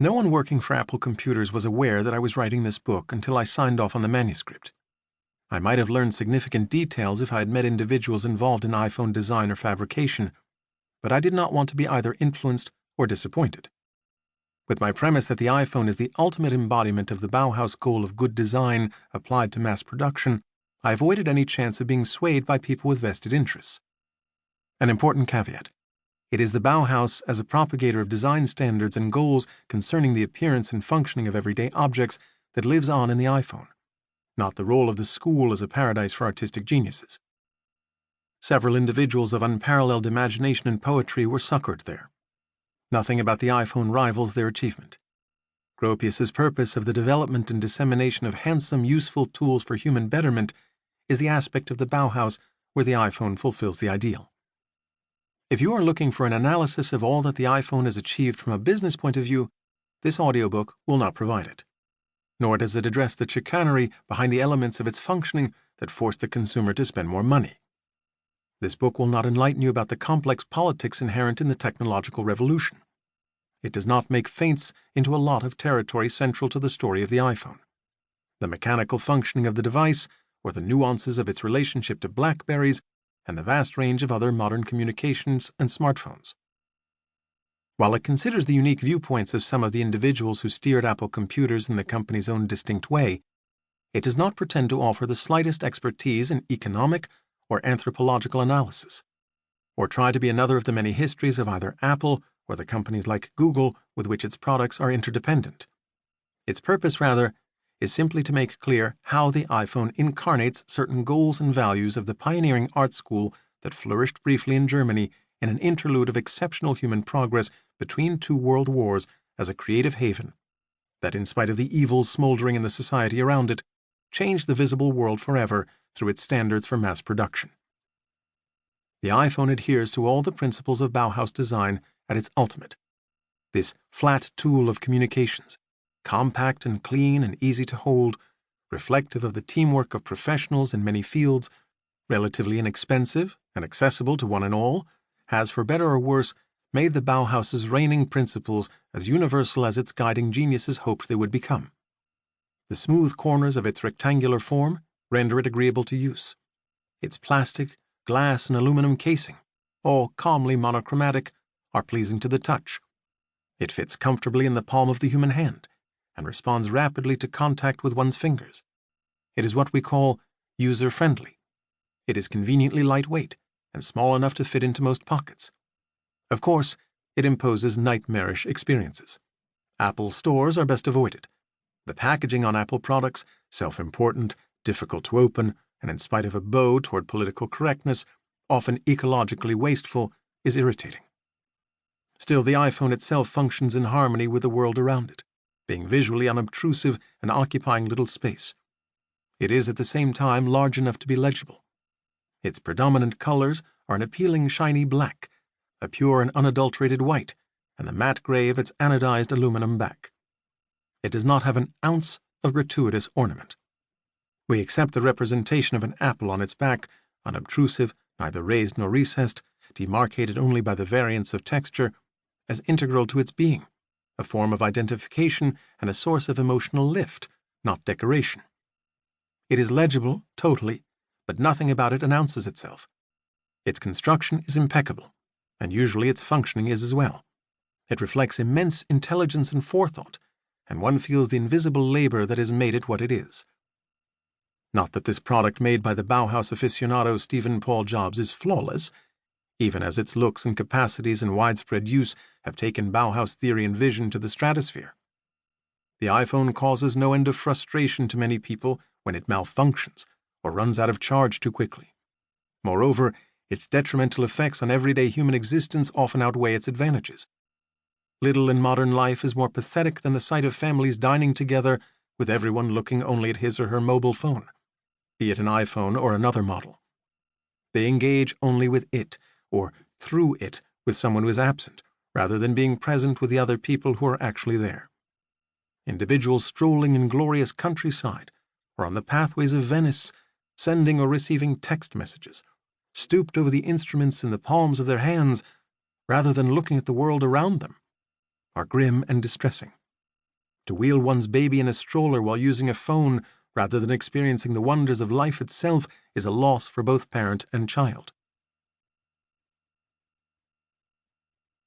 No one working for Apple Computers was aware that I was writing this book until I signed off on the manuscript. I might have learned significant details if I had met individuals involved in iPhone design or fabrication, but I did not want to be either influenced or disappointed. With my premise that the iPhone is the ultimate embodiment of the Bauhaus goal of good design applied to mass production, I avoided any chance of being swayed by people with vested interests. An important caveat. It is the Bauhaus as a propagator of design standards and goals concerning the appearance and functioning of everyday objects that lives on in the iPhone, not the role of the school as a paradise for artistic geniuses. Several individuals of unparalleled imagination and poetry were succored there. Nothing about the iPhone rivals their achievement. Gropius's purpose of the development and dissemination of handsome, useful tools for human betterment is the aspect of the Bauhaus where the iPhone fulfills the ideal. If you are looking for an analysis of all that the iPhone has achieved from a business point of view, this audiobook will not provide it. Nor does it address the chicanery behind the elements of its functioning that force the consumer to spend more money. This book will not enlighten you about the complex politics inherent in the technological revolution. It does not make feints into a lot of territory central to the story of the iPhone. The mechanical functioning of the device, or the nuances of its relationship to BlackBerries, and the vast range of other modern communications and smartphones. While it considers the unique viewpoints of some of the individuals who steered Apple Computers in the company's own distinct way, it does not pretend to offer the slightest expertise in economic or anthropological analysis, or try to be another of the many histories of either Apple or the companies like Google with which its products are interdependent. Its purpose, rather, is simply to make clear how the iPhone incarnates certain goals and values of the pioneering art school that flourished briefly in Germany in an interlude of exceptional human progress between two world wars as a creative haven that, in spite of the evils smoldering in the society around it, changed the visible world forever through its standards for mass production. The iPhone adheres to all the principles of Bauhaus design at its ultimate. This flat tool of communications, compact and clean and easy to hold, reflective of the teamwork of professionals in many fields, relatively inexpensive and accessible to one and all, has, for better or worse, made the Bauhaus's reigning principles as universal as its guiding geniuses hoped they would become. The smooth corners of its rectangular form render it agreeable to use. Its plastic, glass, and aluminum casing, all calmly monochromatic, are pleasing to the touch. It fits comfortably in the palm of the human hand and responds rapidly to contact with one's fingers. It is what we call user-friendly. It is conveniently lightweight and small enough to fit into most pockets. Of course, it imposes nightmarish experiences. Apple stores are best avoided. The packaging on Apple products, self-important, difficult to open, and in spite of a bow toward political correctness, often ecologically wasteful, is irritating. Still, the iPhone itself functions in harmony with the world around it, being visually unobtrusive and occupying little space. It is at the same time large enough to be legible. Its predominant colors are an appealing shiny black, a pure and unadulterated white, and the matte gray of its anodized aluminum back. It does not have an ounce of gratuitous ornament. We accept the representation of an apple on its back, unobtrusive, neither raised nor recessed, demarcated only by the variance of texture, as integral to its being, a form of identification and a source of emotional lift, not decoration. It is legible, totally, but nothing about it announces itself. Its construction is impeccable, and usually its functioning is as well. It reflects immense intelligence and forethought, and one feels the invisible labor that has made it what it is. Not that this product made by the Bauhaus aficionado Stephen Paul Jobs is flawless, even as its looks and capacities and widespread use have taken Bauhaus theory and vision to the stratosphere. The iPhone causes no end of frustration to many people when it malfunctions or runs out of charge too quickly. Moreover, its detrimental effects on everyday human existence often outweigh its advantages. Little in modern life is more pathetic than the sight of families dining together with everyone looking only at his or her mobile phone, be it an iPhone or another model. They engage only with it, or through it with someone who is absent, rather than being present with the other people who are actually there. Individuals strolling in glorious countryside, or on the pathways of Venice, sending or receiving text messages, stooped over the instruments in the palms of their hands, rather than looking at the world around them, are grim and distressing. To wheel one's baby in a stroller while using a phone rather than experiencing the wonders of life itself is a loss for both parent and child.